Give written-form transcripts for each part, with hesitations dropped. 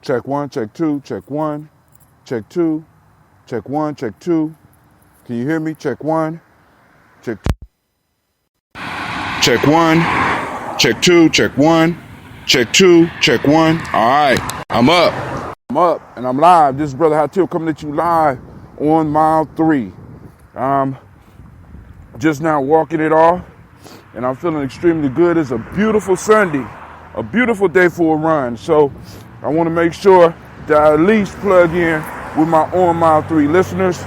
Check one, check two, check one, check two, check one, check two. Can you hear me? Check one, check two. Check one, check two, check one, check two, check one. All right, I'm up. I'm up and I'm live. This is Brother Hatil coming at you live on mile 3. Just now walking it off and I'm feeling extremely good. It's a beautiful Sunday, a beautiful day for a run. So I want to make sure that I at least plug in with my on mile 3 listeners.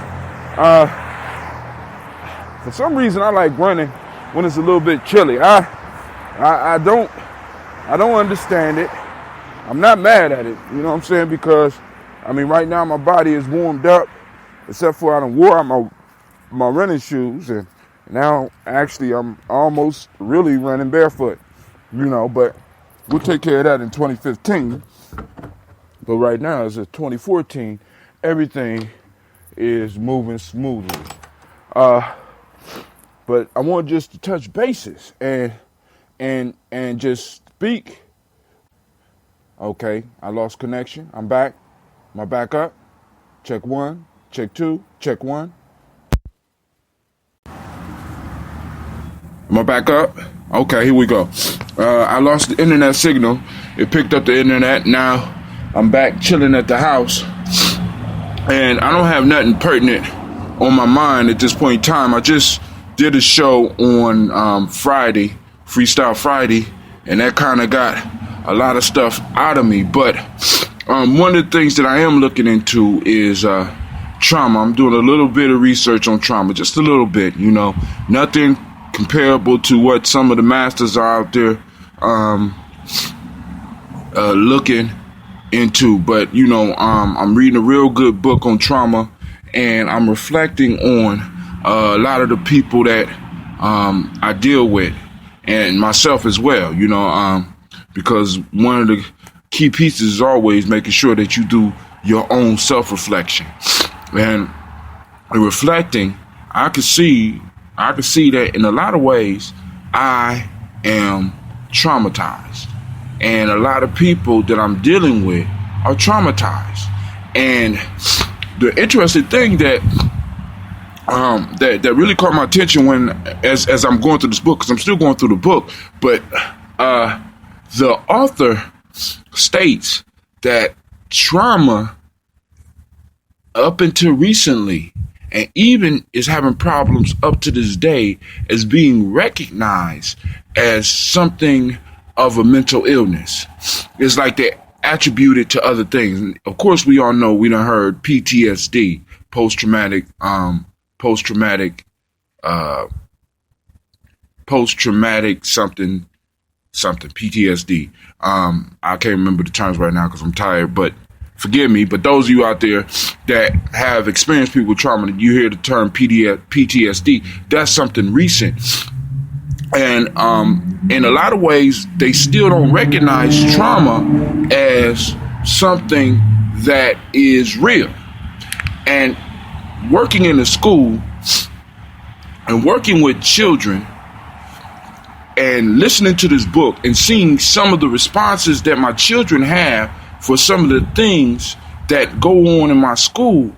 For some reason, I like running when it's a little bit chilly. I don't understand it. I'm not mad at it, you know what I'm saying? Because, I mean, right now my body is warmed up, except for I done wore out my running shoes, and now actually I'm almost really running barefoot, you know, but we'll take care of that in 2015. But right now, it's 2014, everything is moving smoothly. But I want just to touch bases and just speak. Okay, I lost connection. I'm back. Am I back up? Check one, check two, check one. Am I back up? Okay, here we go. I lost the internet signal. It picked up the internet. Now I'm back chilling at the house. And I don't have nothing pertinent on my mind at this point in time. I just did a show on Friday, Freestyle Friday, and that kind of got a lot of stuff out of me. But one of the things that I am looking into is trauma. I'm doing a little bit of research on trauma, just a little bit, you know, nothing comparable to what some of the masters are out there looking into. But, you know, I'm reading a real good book on trauma, and I'm reflecting on a lot of the people that I deal with, and myself as well, you know, because one of the key pieces is always making sure that you do your own self-reflection. And reflecting, I can see that in a lot of ways I am traumatized, and a lot of people that I'm dealing with are traumatized. And the interesting thing that really caught my attention when as I'm going through this book, because I'm still going through the book, but the author states that trauma up until recently, and even is having problems up to this day, is being recognized as something of a mental illness. It's like they attribute it to other things. And of course, we all know, we done heard PTSD, post-traumatic something, PTSD. I can't remember the terms right now because I'm tired, but forgive me. But those of you out there that have experienced people with trauma, you hear the term PTSD, that's something recent. And in a lot of ways, they still don't recognize trauma as something that is real. And working in a school and working with children and listening to this book and seeing some of the responses that my children have for some of the things that go on in my school,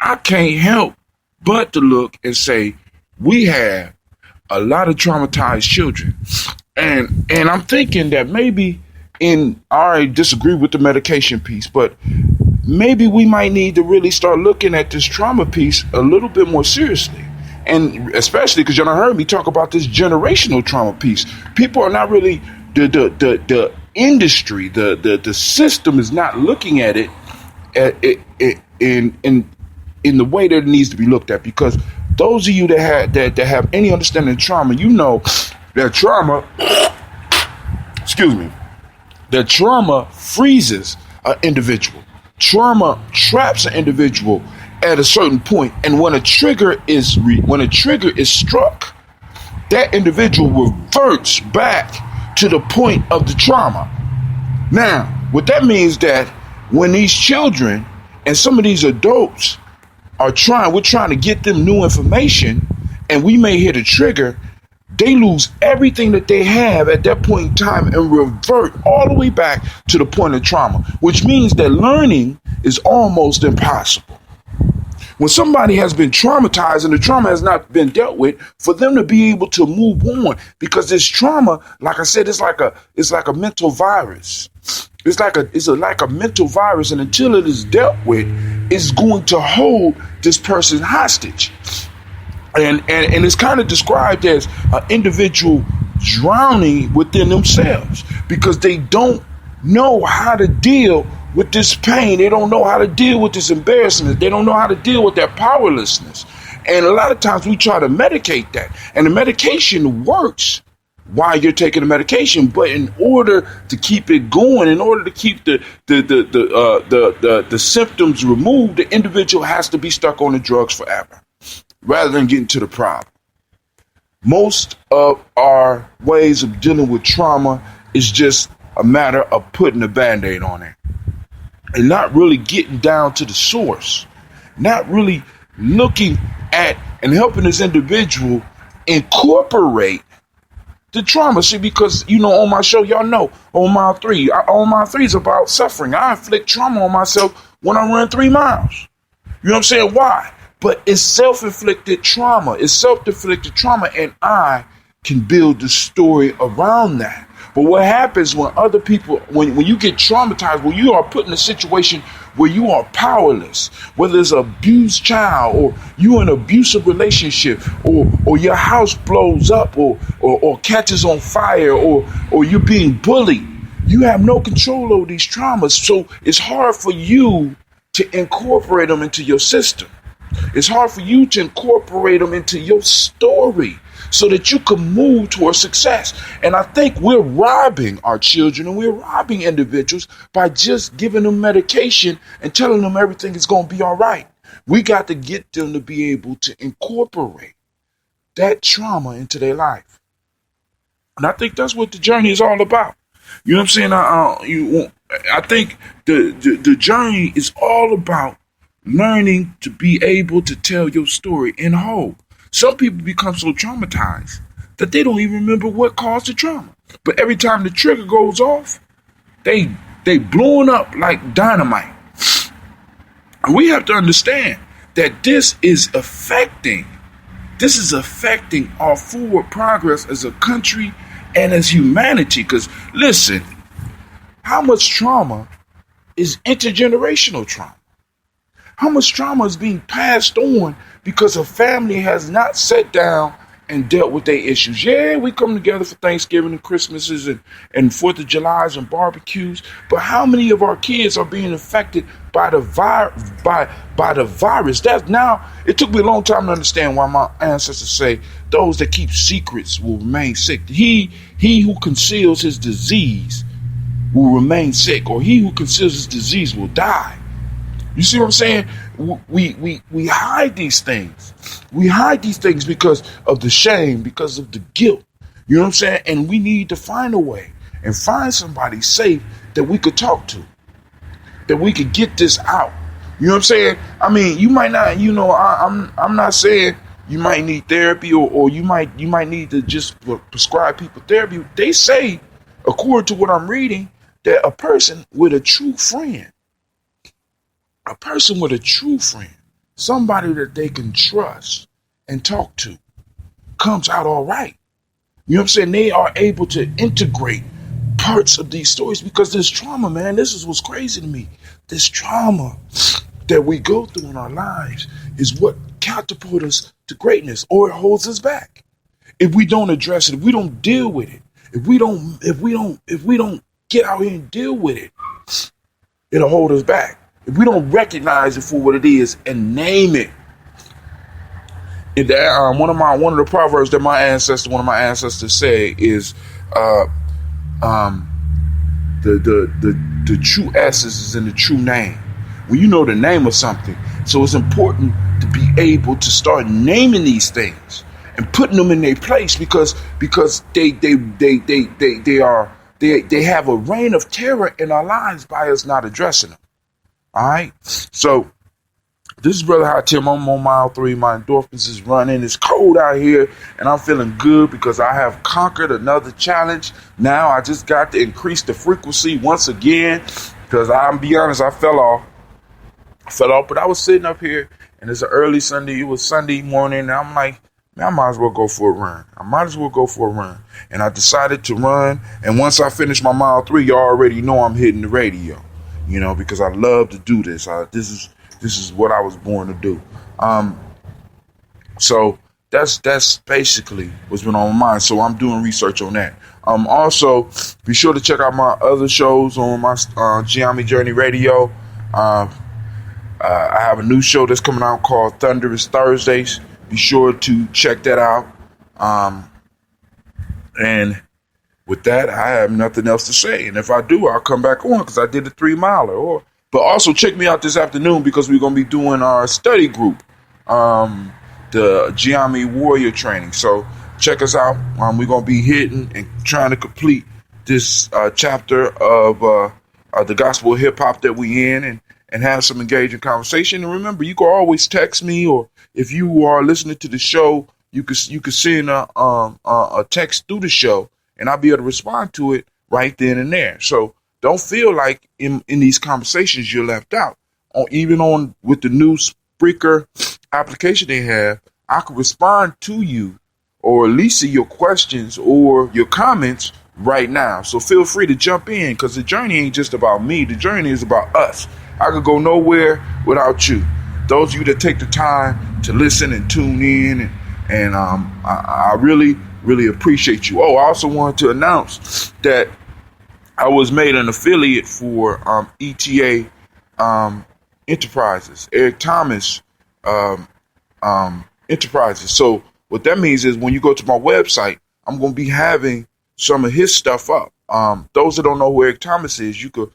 I can't help but to look and say, we have a lot of traumatized children. And I'm thinking that maybe I disagree with the medication piece, but maybe we might need to really start looking at this trauma piece a little bit more seriously. And especially because y'all heard me talk about this generational trauma piece. People are not really, the industry, the system is not looking at it in the way that it needs to be looked at. Because those of you that have any understanding of trauma, you know that trauma, that trauma freezes an individual. Trauma traps an individual at a certain point, and when a trigger is struck, that individual reverts back to the point of the trauma. Now, what that means that when these children and some of these adults we're trying to get them new information, and we may hit a trigger, they lose everything that they have at that point in time and revert all the way back to the point of trauma, which means that learning is almost impossible. When somebody has been traumatized and the trauma has not been dealt with, for them to be able to move on, because this trauma, like I said, it's like a mental virus. It's like a mental virus, and until it is dealt with, it's going to hold this person hostage. And it's kind of described as an individual drowning within themselves because they don't know how to deal with this pain. They don't know how to deal with this embarrassment. They don't know how to deal with that powerlessness. And a lot of times we try to medicate that. And the medication works while you're taking the medication, but in order to keep it going, in order to keep the symptoms removed, the individual has to be stuck on the drugs forever, rather than getting to the problem. Most of our ways of dealing with trauma is just a matter of putting a Band-Aid on it and not really getting down to the source, not really looking at and helping this individual incorporate the trauma. See, because, on my show, y'all know, on mile 3 is about suffering. I inflict trauma on myself when I run 3 miles. You know what I'm saying? Why? But it's self-inflicted trauma. It's self-inflicted trauma, and I can build the story around that. But what happens when other people, when you get traumatized, when you are put in a situation where you are powerless, whether it's an abused child or you in an abusive relationship or your house blows up or catches on fire or you're being bullied, you have no control over these traumas. So it's hard for you to incorporate them into your system. It's hard for you to incorporate them into your story so that you can move towards success. And I think we're robbing our children and we're robbing individuals by just giving them medication and telling them everything is going to be all right. We got to get them to be able to incorporate that trauma into their life. And I think that's what the journey is all about. You know what I'm saying? I think the journey is all about learning to be able to tell your story in whole. Some people become so traumatized that they don't even remember what caused the trauma. But every time the trigger goes off, they blowing up like dynamite. And we have to understand that this is affecting our forward progress as a country and as humanity. Because listen, how much trauma is intergenerational trauma? How much trauma is being passed on because a family has not sat down and dealt with their issues? Yeah, we come together for Thanksgiving and Christmases and 4th of July's and barbecues, but how many of our kids are being affected by the virus? That's now, it took me a long time to understand why my ancestors say those that keep secrets will remain sick. He who conceals his disease will remain sick, or he who conceals his disease will die. You see what I'm saying? We hide these things. We hide these things because of the shame, because of the guilt. You know what I'm saying? And we need to find a way and find somebody safe that we could talk to, that we could get this out. You know what I'm saying? I mean, you might not, I'm not saying you might need therapy or you might need to just prescribe people therapy. They say, according to what I'm reading, that a person with a true friend, somebody that they can trust and talk to, comes out all right. You know what I'm saying? They are able to integrate parts of these stories because this trauma, man, this is what's crazy to me. This trauma that we go through in our lives is what catapults us to greatness, or it holds us back. If we don't address it, if we don't deal with it, if we don't get out here and deal with it, it'll hold us back. If we don't recognize it for what it is and name it. One of the proverbs that one of my ancestors say is the true essence is in the true name. When you know the name of something, so it's important to be able to start naming these things and putting them in their place because they have a reign of terror in our lives by us not addressing them. All right. So This is Brother High Tim. I'm on mile 3. My endorphins is running. It's cold out here, and I'm feeling good because I have conquered another challenge. Now I just got to increase the frequency once again because I'll be honest, I fell off, but I was sitting up here, and it's an early Sunday. It was Sunday morning, and I'm like, man, I might as well go for a run. And I decided to run, and once I finish my mile 3, you already know I'm hitting the radio, because I love to do this. This is what I was born to do. So that's basically what's been on my mind. So I'm doing research on that. Also, be sure to check out my other shows on my Giammi Journey Radio. I have a new show that's coming out called Thunderous Thursdays. Be sure to check that out. And with that, I have nothing else to say. And if I do, I'll come back on because I did a 3-miler. But also check me out this afternoon because we're going to be doing our study group, the Giammi Warrior Training. So check us out. We're going to be hitting and trying to complete this chapter of the gospel hip hop that we in and have some engaging conversation. And remember, you can always text me, or if you are listening to the show, you could send a text through the show, and I'll be able to respond to it right then and there. So don't feel like in these conversations you're left out. Even with the new Spreaker application they have, I can respond to you or at least see your questions or your comments right now. So feel free to jump in because the journey ain't just about me. The journey is about us. I could go nowhere without you. Those of you that take the time to listen and tune in, and I really, really appreciate you. I also wanted to announce that I was made an affiliate for ETA Enterprises, Eric Thomas Enterprises. So what that means is when you go to my website, I'm going to be having some of his stuff up. Those that don't know who Eric Thomas is, you can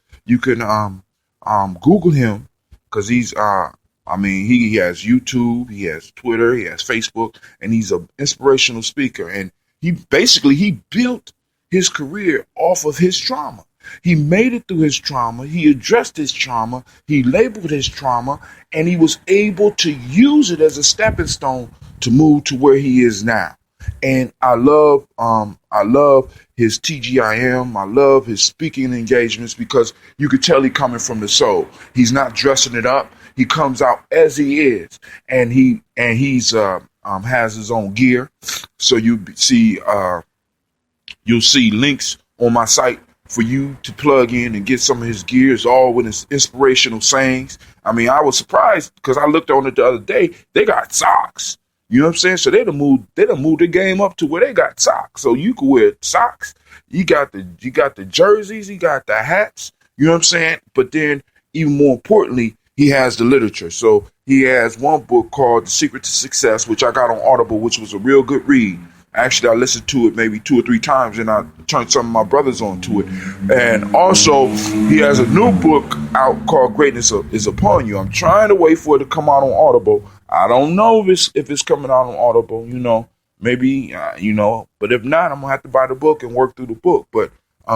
Google him because he's he has YouTube, he has Twitter, he has Facebook, and he's an inspirational speaker. And he built his career off of his trauma. He made it through his trauma. He addressed his trauma. He labeled his trauma, and he was able to use it as a stepping stone to move to where he is now. And I love his TGIM. I love his speaking engagements because you could tell he's coming from the soul. He's not dressing it up. He comes out as he is, and he's has his own gear. So you'll see links on my site for you to plug in and get some of his gears, all with his inspirational sayings. I was surprised because I looked on it the other day. They got socks. You know what I'm saying? So they done moved the game up to where they got socks. So you can wear socks. You got the jerseys. You got the hats. You know what I'm saying? But then even more importantly, he has the literature. So he has one book called The Secret to Success, which I got on Audible, which was a real good read. Actually, I listened to it maybe 2 or 3 times, and I turned some of my brothers onto it. And also, he has a new book out called Greatness is Upon You. I'm trying to wait for it to come out on Audible. I don't know if it's coming out on Audible, maybe, but if not, I'm going to have to buy the book and work through the book. But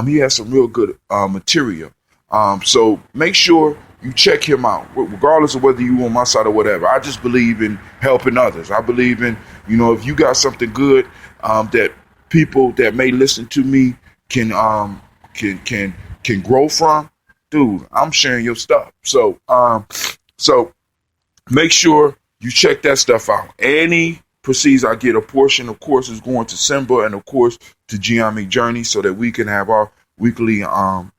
he has some real good material. So make sure you check him out, regardless of whether you on my side or whatever. I just believe in helping others. I believe in, if you got something good that people that may listen to me can grow from, dude, I'm sharing your stuff. So make sure you check that stuff out. Any proceeds I get, a portion, of course, is going to Simba and, of course, to Giammi Journey so that we can have our weekly, not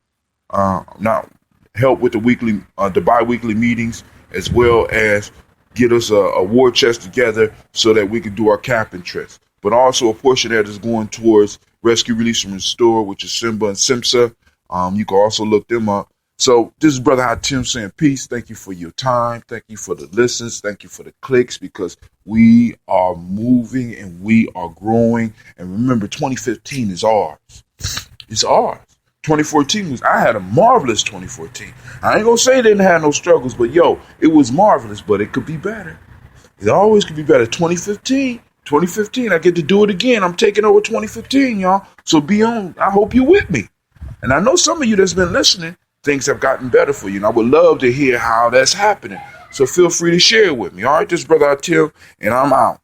help with the bi-weekly meetings, as well as get us a war chest together so that we can do our camping trips. But also a portion that is going towards Rescue, Release, and Restore, which is Simba and Simsa. You can also look them up. So this is Brother High Tim saying peace. Thank you for your time. Thank you for the listens. Thank you for the clicks, because we are moving and we are growing. And remember, 2015 is ours. It's ours. 2014 I had a marvelous 2014. I ain't gonna say it didn't have no struggles, but it was marvelous, but it could be better. It always could be better. 2015, I get to do it again. I'm taking over 2015, y'all. So be on. I hope you're with me. And I know some of you that's been listening, things have gotten better for you. And I would love to hear how that's happening. So feel free to share it with me. All right, this brother Tim, and I'm out.